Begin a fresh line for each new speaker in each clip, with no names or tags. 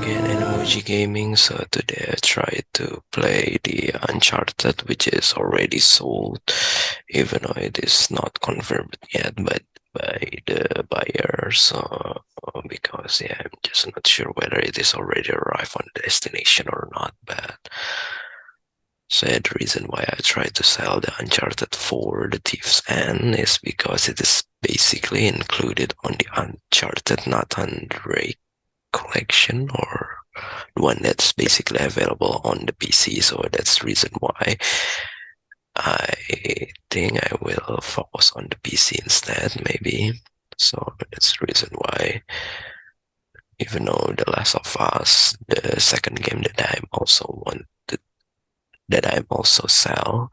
again, Animoji Gaming. So today I tried to play the Uncharted, which is already sold, even though it is not confirmed yet by the buyer. So because I'm just not sure whether it is already arrived on the destination or not. But so the reason why I tried to sell the Uncharted 4, The Thief's End, is because it is basically included on the Uncharted Nathan Drake collection, or one that's basically available on the PC. So that's the reason why I think I will focus on the PC instead, maybe. So that's the reason why, even though The Last of Us, the second game that I'm also sell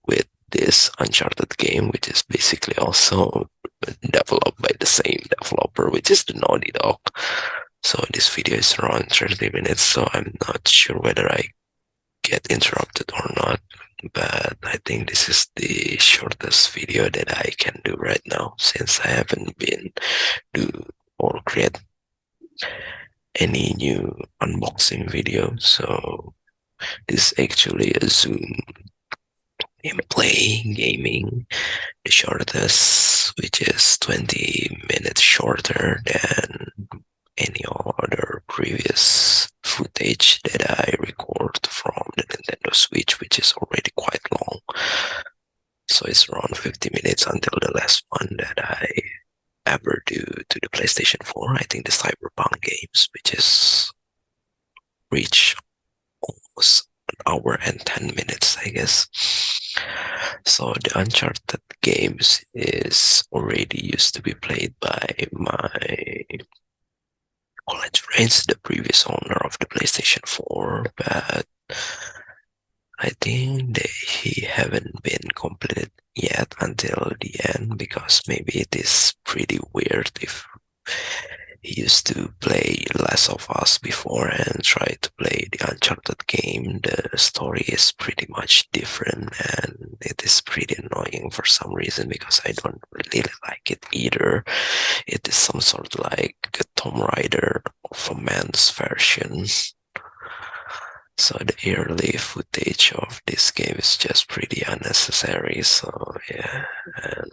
with this Uncharted game, which is basically also developed by the same developer, which is the Naughty Dog. So this video is around 30 minutes, so I'm not sure whether I get interrupted or not, but I think this is the shortest video that I can do right now, since I haven't been do or create any new unboxing video. So this is actually a Zoom gameplay gaming, the shortest, which is 20 minutes shorter than any other previous footage that I record from the Nintendo Switch, which is already quite long. So it's around 50 minutes until the last one that I ever do to the PlayStation 4. I think the Cyberpunk games, which is reach almost an hour and 10 minutes, I guess. So the Uncharted games is already used to be played by my college friends, the previous owner of the PlayStation 4, but I think he haven't been completed yet until the end, because maybe it is pretty weird if he used to play Last of Us before and try to play the Uncharted game. The story is pretty much different, and it is pretty annoying for some reason, because I don't really like it either. It is some sort of like a Tomb Raider of a man's version. So the early footage of this game is just pretty unnecessary. So yeah, and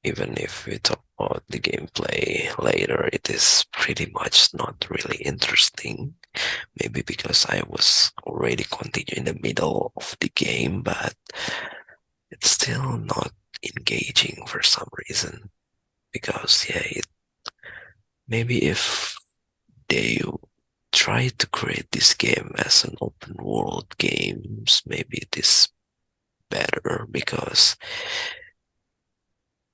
even if we talk about the gameplay later, it is pretty much not really interesting. Maybe because I was already continuing in the middle of the game, but it's still not engaging for some reason. Because yeah, maybe if they try to create this game as an open world games, maybe it is better, because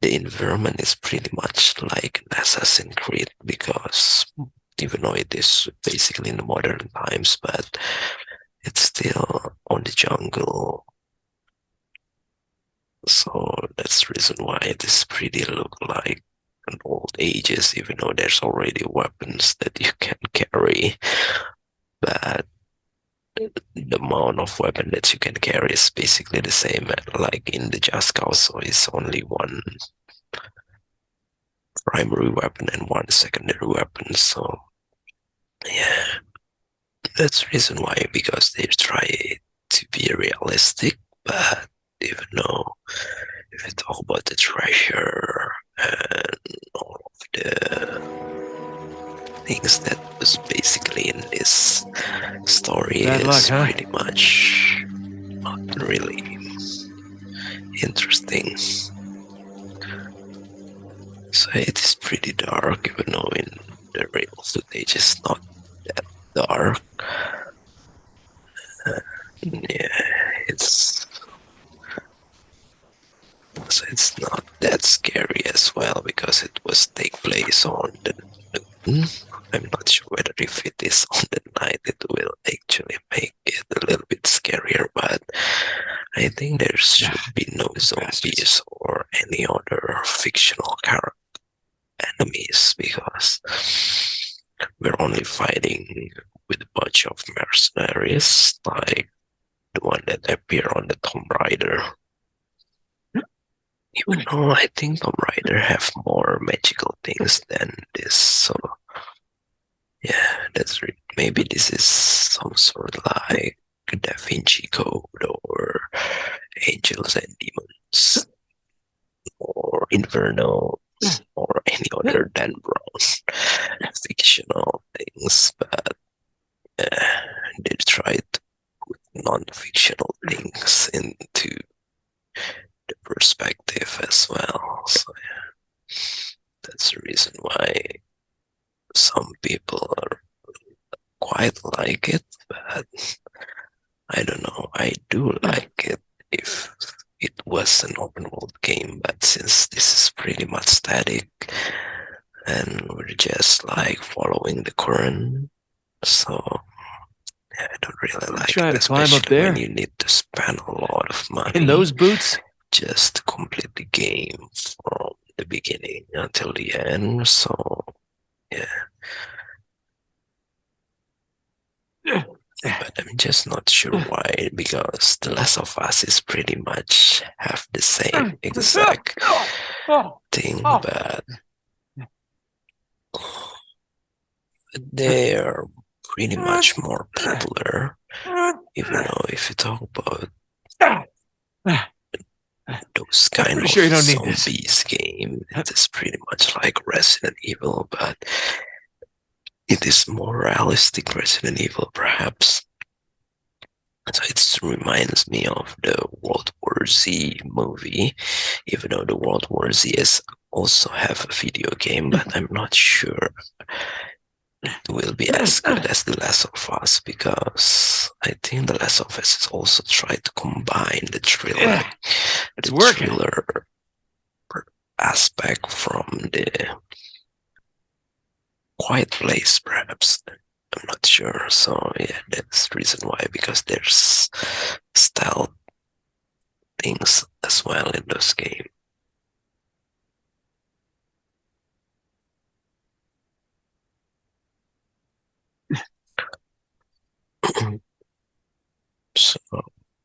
the environment is pretty much like an Assassin's Creed, because even though it is basically in the modern times, but it's still on the jungle. So that's the reason why it is pretty look like an old ages, even though there's already weapons that you can carry. But the amount of weapon that you can carry is basically the same like in the Just Cause, so it's only one primary weapon and one secondary weapon. So yeah, that's the reason why, because they try to be realistic. But even though, if you talk about the treasure and all of the things that was basically in this story,
Bad luck,
is
huh?
pretty much not really interesting. So it is pretty dark, even though in the real footage it's not that dark. Yeah, it's it's not that scary as well, because it was take place on the noon. I'm not sure whether if it is on the night it will actually make it a little bit scarier, but I think there should be no zombies or any other fictional character enemies, because we're only fighting with a bunch of mercenaries, like the one that appear on the Tomb Raider. Even though I think Tomb Raider have more magical things than this, so yeah, that's maybe this is some sort like Da Vinci Code or Angels and Demons or Inferno or any other Dan Brown fictional things, but they tried to put non-fictional things into the perspective as well. So yeah, that's the reason why some people are quite like it, but I don't know. I do like it if it was an open world game, but since this is pretty much static and we're just like following the current, so yeah, I don't really like it, especially when you need to spend a lot of money
in those boots
just to complete the game from the beginning until the end. So yeah, but I'm just not sure why, because The Last of Us is pretty much have the same exact thing, but they are pretty much more popular, even though if you talk about those kind of zombies game, it is pretty much like Resident Evil, but it is more realistic Resident Evil perhaps. So it reminds me of the World War Z movie, even though the World War Z is also have a video game, but I'm not sure it will be as good as The Last of Us, because I think The Last of Us is also trying to combine the thriller, thriller aspect from the Quiet Place, perhaps. I'm not sure. So yeah, that's the reason why, because there's stealth things as well in those games. So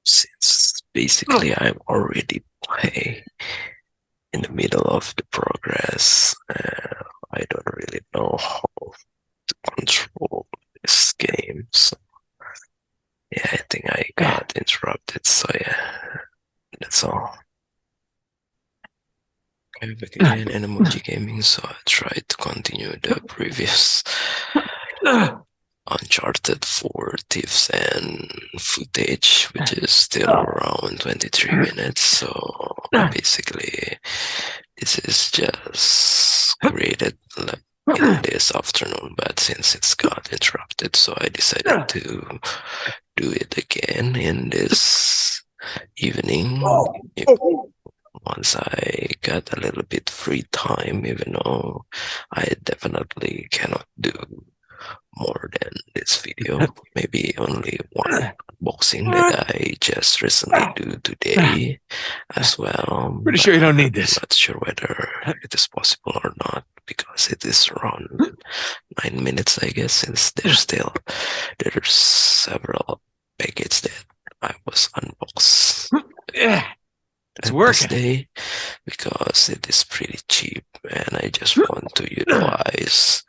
since basically I'm already play in the middle of the progress, I don't really know how to control this game. So yeah, I think I got interrupted. So yeah, that's all. I'm back again, Animoji Gaming. So I tried to continue the previous Uncharted 4 tips and footage, which is still around 23 minutes. So basically, this is just created in this afternoon, but since it's got interrupted, so I decided to do it again in this evening. Once I got a little bit free time, even though I definitely cannot do more than this video, maybe only one unboxing that I just recently do today as well.
Pretty sure you don't need this.
I'm not sure whether it is possible or not, because it is around 9 minutes, I guess, since there's several packages that I was unboxed.
Yeah, it's working.
This day, because it is pretty cheap and I just want to utilize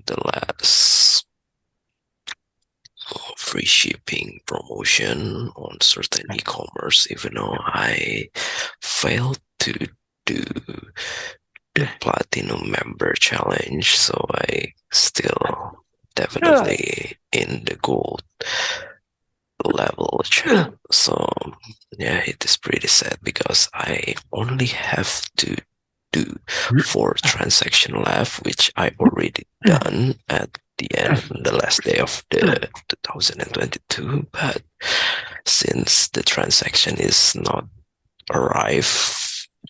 the last free shipping promotion on certain e-commerce, even though I failed to do the platinum member challenge, so I still definitely in the gold level. So yeah, it is pretty sad because I only have to do 4 transactions left, which I already done at the end, the last day of the 2022. But since the transaction is not arrived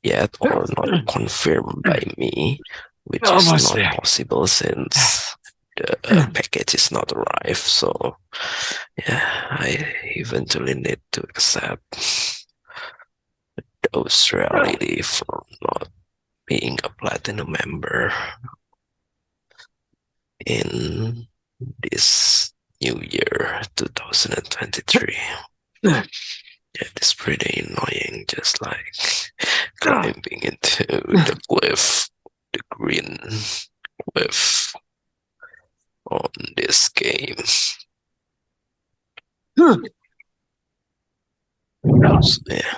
yet or not confirmed by me, which is not possible since the package is not arrived, so yeah, I eventually need to accept those reality for not being a platinum member in this new year 2023. Yeah, it's pretty annoying, just like climbing into the cliff, the green cliff on this game. So, yeah.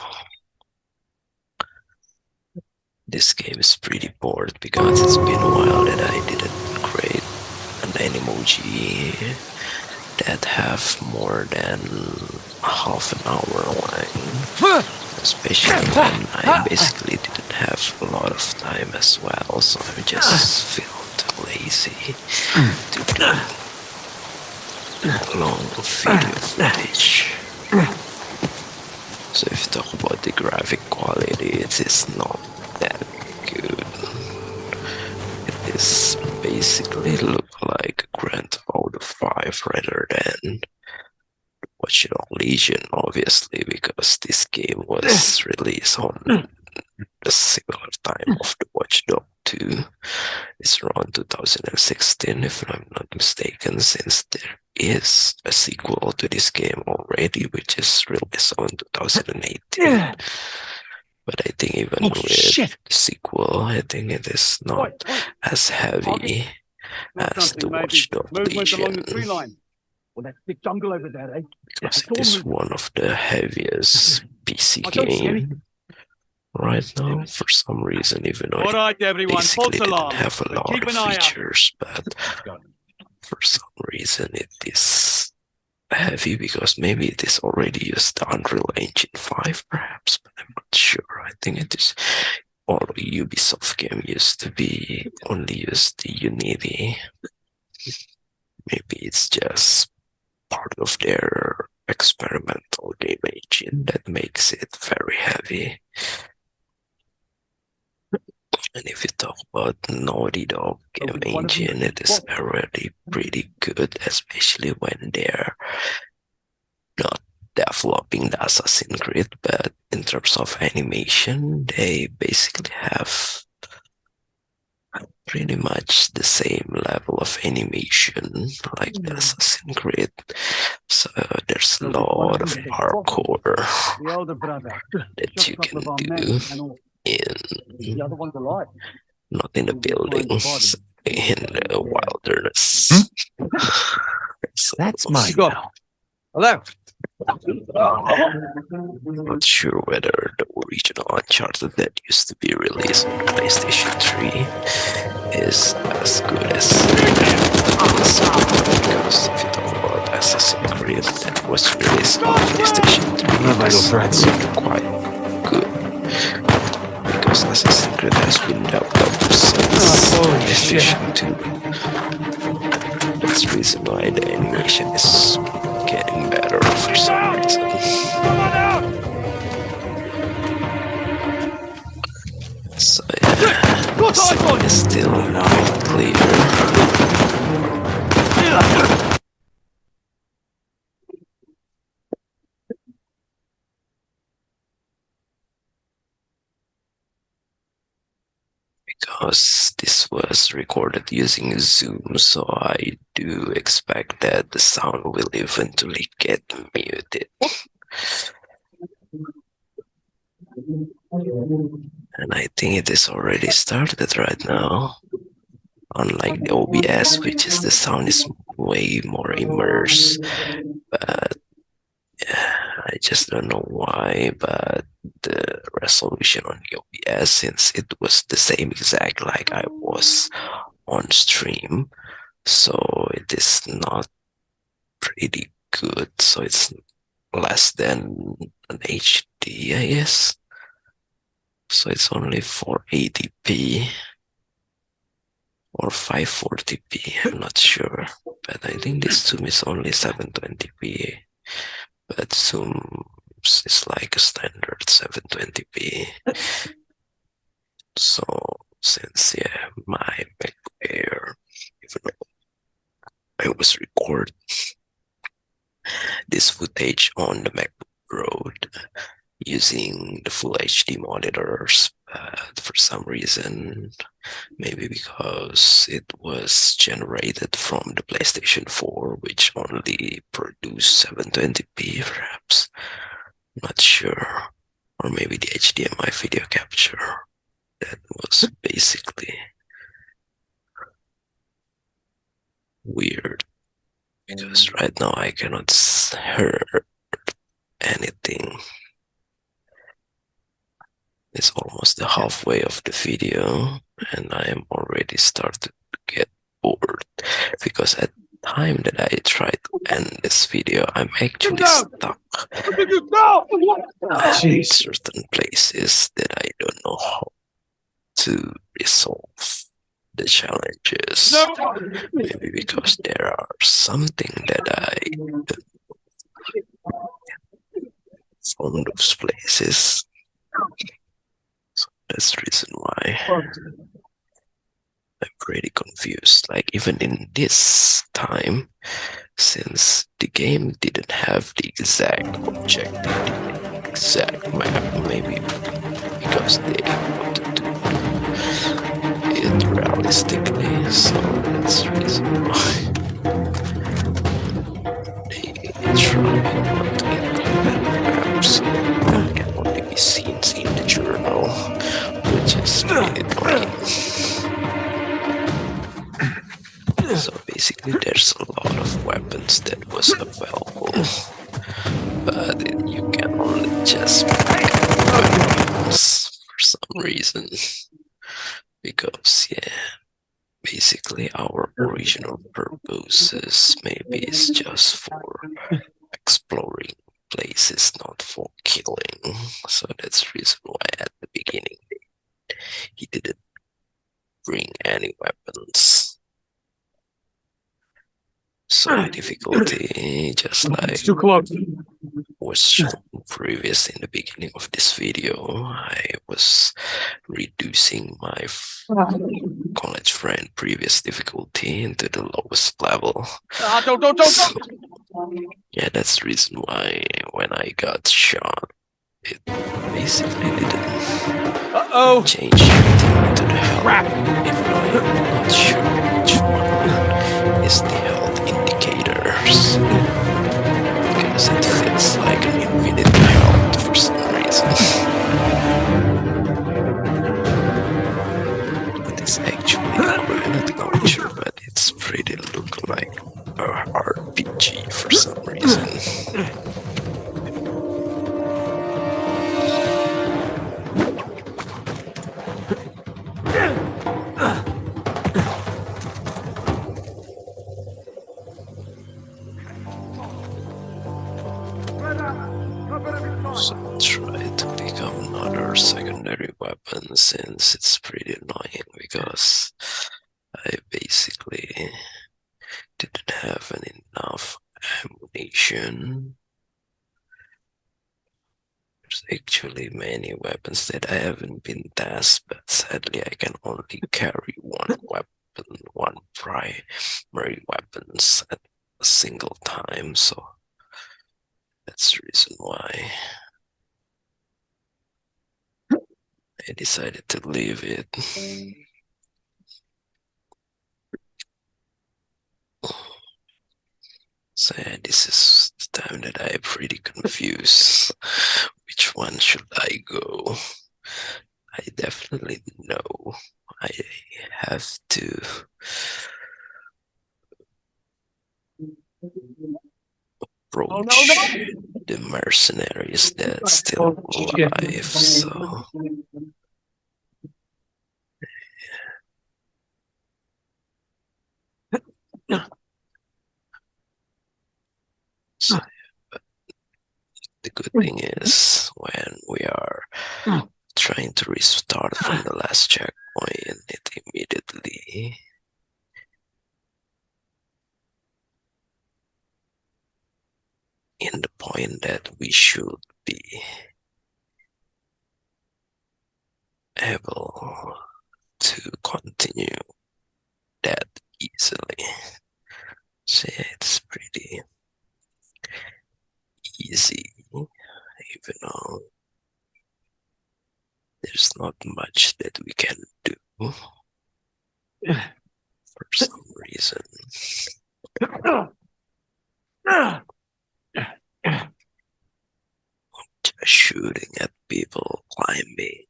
This game is pretty bored because it's been a while that I didn't create an Animoji that have more than half an hour long, especially when I basically didn't have a lot of time as well, so I just felt lazy to do long video footage. So if you talk about the graphic quality, it is not that good. It is basically look like a Grand Theft Auto 5 rather than Watch Dogs Legion, obviously, because this game was released on the similar time of the Watch Dogs 2. It's around 2016, if I'm not mistaken, since there is a sequel to this game already, which is released on 2018. But I think even with the sequel, I think it is not as heavy as the Watch Dogs Legion. Because it is one of the heaviest PC games right now, for some reason, even though it basically didn't have a lot of features, but for some reason it is heavy, because maybe it is already used the Unreal Engine 5 perhaps, but I'm not sure. I think it is all Ubisoft game used to be only used the Unity. Maybe it's just part of their experimental game engine that makes it very heavy. And if you talk about Naughty Dog game engine, it is already pretty good, especially when they're not developing the Assassin's Creed, but in terms of animation, they basically have pretty much the same level of animation like the Assassin's Creed. So there's a lot of parkour that you can do in, not in the buildings, in the wilderness. So,
That's my Hello.
I'm not sure whether the original Uncharted that used to be released on PlayStation 3 is as good as this one, because if you talk about Assassin's Creed that was released on PlayStation 3, it's quite good, because Assassin's Creed has been developed since PlayStation 2. That's the reason why the animation is getting better for some reason. So yeah, the sound is still not clear. Because this was recorded using Zoom, so I do expect that the sound will eventually get muted. And I think it is already started right now. Unlike the OBS, which is the sound is way more immersed, but yeah, I just don't know why, but the resolution on the OBS, since it was the same exact like I was on stream, so it is not pretty good, so it's less than an HD, I guess. So it's only 480p or 540p, I'm not sure, but I think this zoom is only 720p, but zoom is like a standard 720p. So since yeah, my Mac Air, even though I was recording this footage on the MacBook Pro using the Full HD monitors, but for some reason, maybe because it was generated from the PlayStation 4, which only produced 720p, perhaps. I'm not sure. Or maybe the HDMI video capture that was basically weird. because right now I cannot hear anything. It's almost the halfway of the video and I am already started to get bored because at the time that I tried to end this video, I'm actually stuck at certain places that I don't know how to resolve the challenges. Maybe because there are something that I don't from those places. So that's the reason why I'm pretty confused. Like even in this time, since the game didn't have the exact objective, the exact map, maybe because they want to do it realistically, so that's the reason why they try not to include maps, so that can only be seen in the journal, which is pretty annoying. So basically there's a lot of weapons that was available, but you can only just pick weapons for some reason, because basically our original purposes maybe is just for exploring places, not for killing. So that's the reason why at the beginning he didn't bring any weapons. So the difficulty, just like
It's too close.
was shown previous in the beginning of this video, I was reducing my college friend previous difficulty into the lowest level.
Don't.
So, yeah, that's the reason why when I got shot, it basically didn't change anything to the health, even though I'm not sure which one is the health indicators, because it feels like an infinite health for some reason. It is actually a granite launcher, but it's pretty look like a RPG for some reason. So I'll try to pick up another secondary weapon since it's pretty annoying because I basically didn't have enough ammunition. There's actually many weapons that I haven't been tasked, but sadly I can only carry one weapon, one primary weapons at a single time, so that's the reason why I decided to leave it. So yeah, this is the time that I'm pretty confused. Which one should I go? I definitely know I have to approach the mercenaries that's still alive, so so but the good thing is when we are trying to restart from the last checkpoint, it immediately in the point that we should be able to continue that easily. So yeah, it's pretty easy, even though there's not much that we can do for some reason. Just shooting at people, climbing.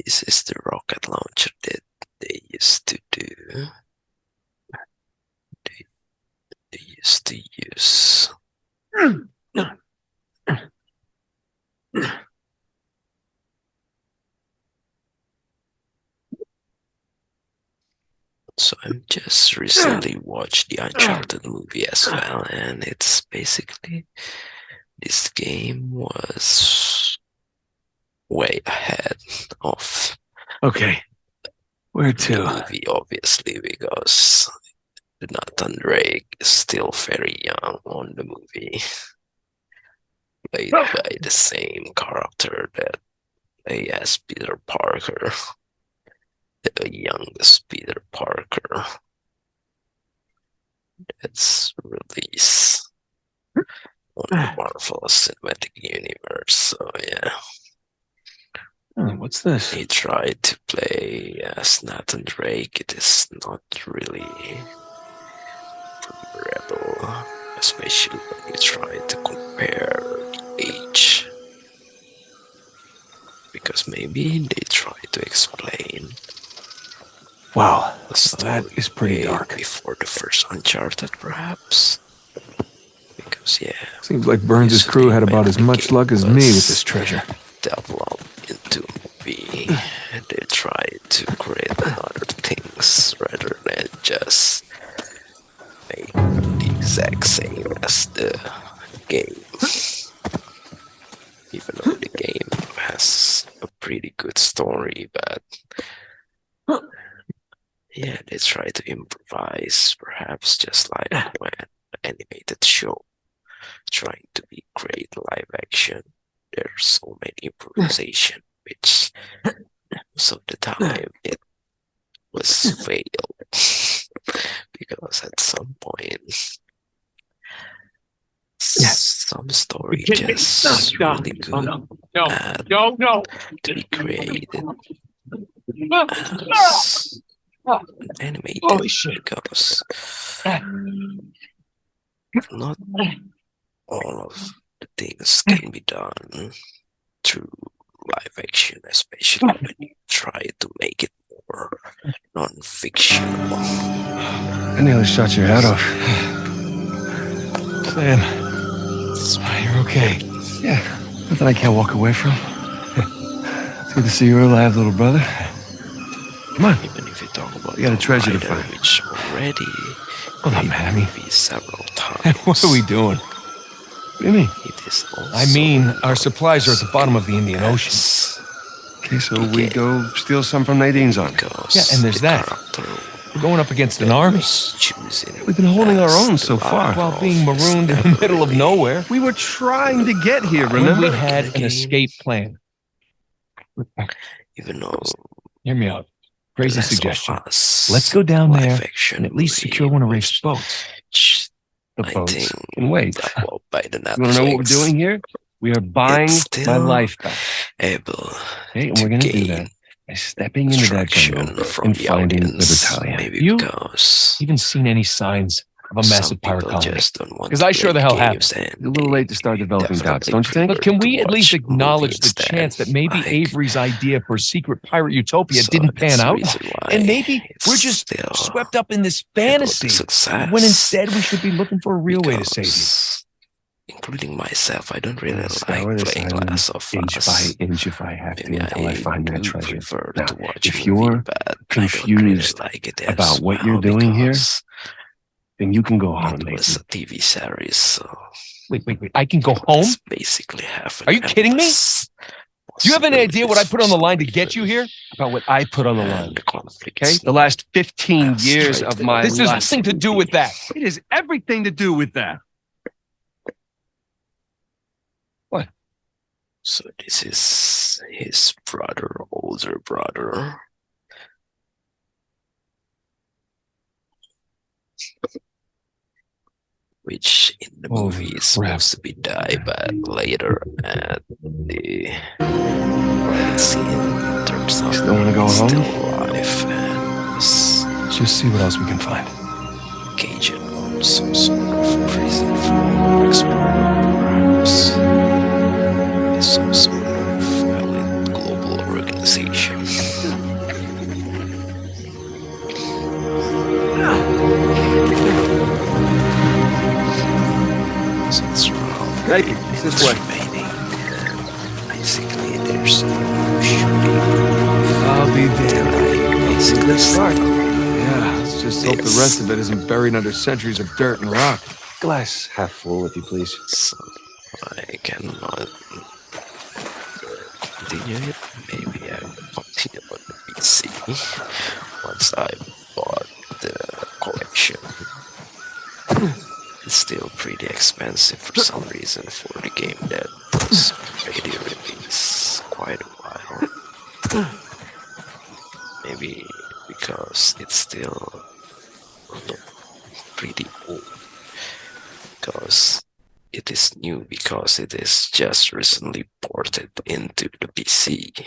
This is the rocket launcher that they used to do. used to use. So I just recently watched the Uncharted movie as well, and it's basically this game was way ahead of
Where
the
to?
movie, obviously, because Nathan Drake is still very young on the movie, played by the same character that played as Peter Parker, the youngest Peter Parker. That's released on the Marvel Cinematic Universe. So yeah,
What's this?
he tried to play as Nathan Drake. It is not really rebel, especially when you try to compare the age. Because maybe they try to explain
Wow,
the story
that is pretty dark.
before the first Uncharted, perhaps. Because yeah,
Seems like Burns' crew had about as much luck as me with this treasure.
Developed into a movie, they try to create other things rather than just make the exact same as the game. Even though the game has a pretty good story, but yeah, they try to improvise, perhaps just like when the animated show trying to be great live action. There's so many improvisation, which most of the time it was failed because at some point some story just really good to be created as animated because not all of the things can be done through live action, especially when you try to make it more non-fictional.
I nearly shot your head off. Sam, you're okay. Yeah, nothing I can't walk away from. It's good to see you're alive, little brother. Come on.
Even if you talk about
We got a treasure to
Rider,
find.
which already
Hold on, man. I mean,
movie several times.
what are we doing? What do you mean?
It is also
I mean, our supplies are at the bottom of the Indian Ocean.
Okay, so we go steal some from Nadine's army.
Because
Yeah, and there's
the
that.
character
We're going up against an army.
was choosing
We've been holding our
as
own
the
so far.
life
While
of
being
his
marooned in the middle of
memory.
nowhere.
We were trying to get here,
When
remember?
we had an
Game.
escape plan.
Even though
Hear me out. Crazy
less of
suggestion.
us
Let's go down
live
there
action
and at least
movie
secure one of
was
Rafe's boats.
The
I
boats
think
can wait.
developed by the Netflix.
You wanna know what we're doing here? We are buying
It's still
my life back.
able
Okay, and
to
we're gonna do
gain
that by stepping into that
traction
jungle
from
and
the
finding the
audience.
battalion.
Maybe
You
because
Even seen any signs of a
some
massive pirate
people
colony?
just don't want
'Cause
to
I sure
play
the hell
games
haven't.
and
A little late to start
they
developing doubts,
definitely
don't you think?
But can
prefer
we
to
at least
watch
acknowledge the
movies
chance that maybe
like-
Avery's idea for secret pirate utopia
So
didn't pan
that's the
out?
reason why
And maybe
it's
we're just
still
swept up in this
able to
fantasy
success.
when instead we should be looking for a real way to save you.
Because, including myself, I don't really
I'll
like
scour this
playing
island
Last of
inch
Us.
by inch if I have to
Maybe
until I find that
do
treasure.
prefer
Now,
to watch
if
a movie,
you're
but I don't really
confused
like it
about
as
what
well
you're doing here,
because
then you can go home,
it was
Nathan.
a TV series, so
Wait. I can go home?
it's basically half an
Are you kidding me?
endless
Do you have any idea what I put on the line to
possibilities
get you here?
About what I put on the
and
line.
the conflict.
Okay? The last 15
That's
years
right.
of my
This has
life.
nothing to do with that.
It has everything to do with that.
So this is his brother, older brother. Which in the
Holy
movie is
crap.
supposed to be die, but later at the scene turns out
Still wanna go
he's
home?
still alive and is
Let's just see what else we can find.
caged on some sort of prison for experiments with some sort of elite global organization.
Thank you. It's this way.
remaining. Basically, there's no shooting.
I'll be damned.
Basically,
Good start.
Yeah, let's just hope the
Yes.
rest of it isn't buried under centuries of dirt and rock.
Glass half full, if you please.
So I cannot continue it. Maybe I will continue on the PC once I bought the collection. It's still pretty expensive for some reason for the game that was already released quite a while. Maybe because it's still pretty old. Because it is new, because it is just recently ported into the PC.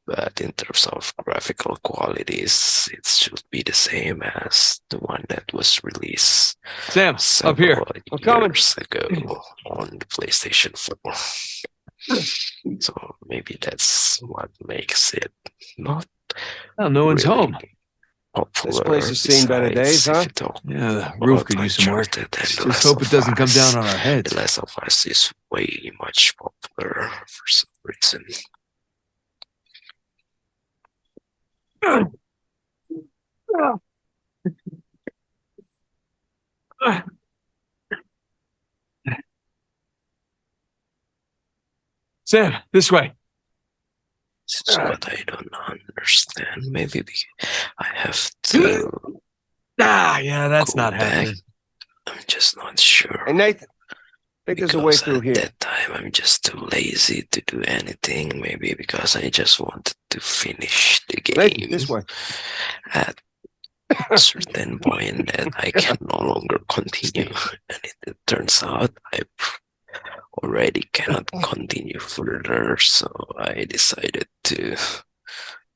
But in terms of graphical qualities, it should be the same as the one that was released
Sam, up here.
several
I'm coming.
years ago on the PlayStation 4. So maybe that's what makes it not
Well, no one's
really
home.
popular.
This place has seen better days,
Besides,
huh?
if you talk
Yeah, the roof
about
could use some work.
Uncharted and The
Just
Last
hope
of
it doesn't come
Us,
down on our heads.
The Last of Us is way much popular for some reason.
Sam, this way.
This is what I don't understand. Maybe I have to
Yeah, that's
go
not
back.
happening.
I'm just not sure.
Hey, Nathan. I think there's a way
Because
through
at
here.
that time I'm just too lazy to do anything. Maybe because I just wanted to finish the
Nathan,
game
this way.
at a certain point that I can no longer continue. And it turns out I already cannot continue further, so I decided to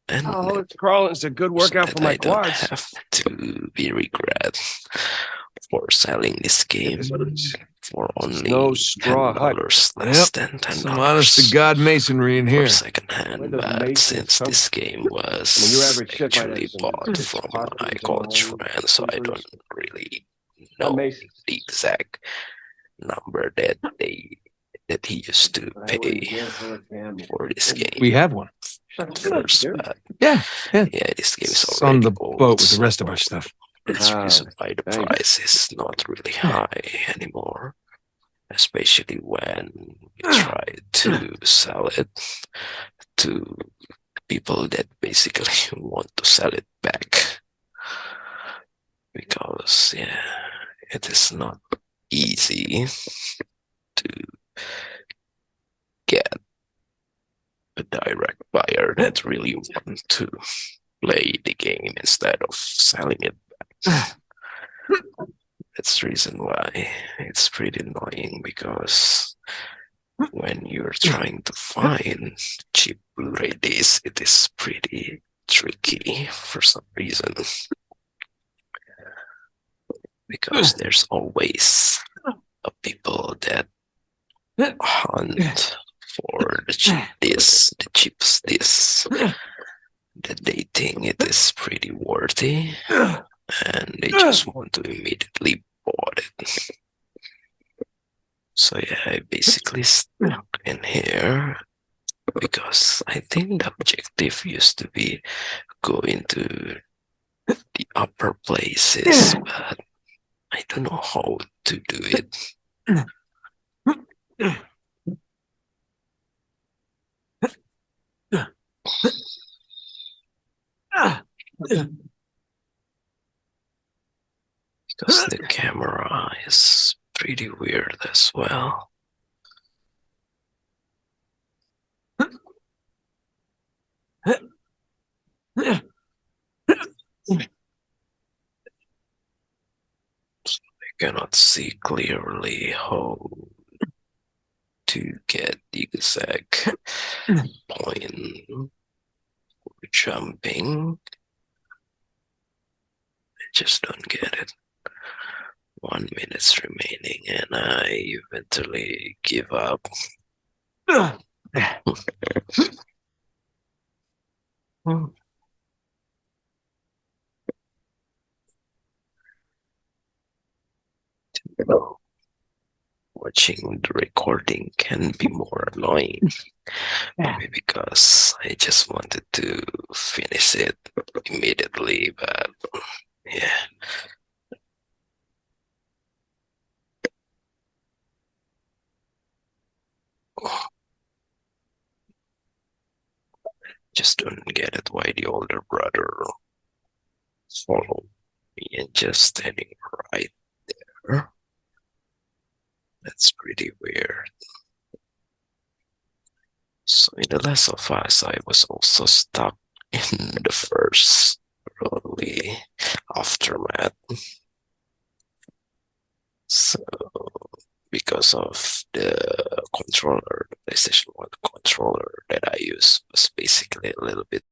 end
Oh,
it.
crawling's a good
So
workout
that
for my
I don't
quads.
have to be regret for selling this game for only
no straw hut.
$10, less than
Some honest to
$10
God masonry in
for
here.
secondhand.
Where does
But
Mason
since
come
this game was
I mean, your average shit might have
actually
some
bought from
potholes
my
and
college
all,
friend, so I
creepers.
don't really
Not
know
Mason.
the exact number that he used to pay for this game.
We have one.
At first, but
Yeah.
yeah, this game is
It's
already
on the
old,
boat with the
so
rest of our stuff.
that's the
Ah,
reason why the
thanks.
price is not really high anymore, especially when we try to sell it to people that basically want to sell it back. Because, yeah, it is not easy to get a direct buyer that really want to play the game instead of selling it back. That's the reason why it's pretty annoying, because when you're trying to find cheap Blu-ray discs, it is pretty tricky for some reason. Because there's always people that hunt for the cheap discs, the cheapest discs, that they think it is pretty worthy, and they just want to immediately bought it. So yeah, I basically stuck in here because I think the objective used to be go into the upper places, but I don't know how to do it. Because the camera is pretty weird as well. I cannot see clearly how to get the exact point for jumping. I just don't get it. 1 minute's remaining and I eventually give up. watching the recording can be more annoying. Maybe because I just wanted to finish it immediately, but yeah. Just don't get it why the older brother followed me and just standing right there. That's pretty weird. So in The Last of Us, I was also stuck in the first early aftermath. So because of the controller, the PlayStation 1 controller that I use was basically a little bit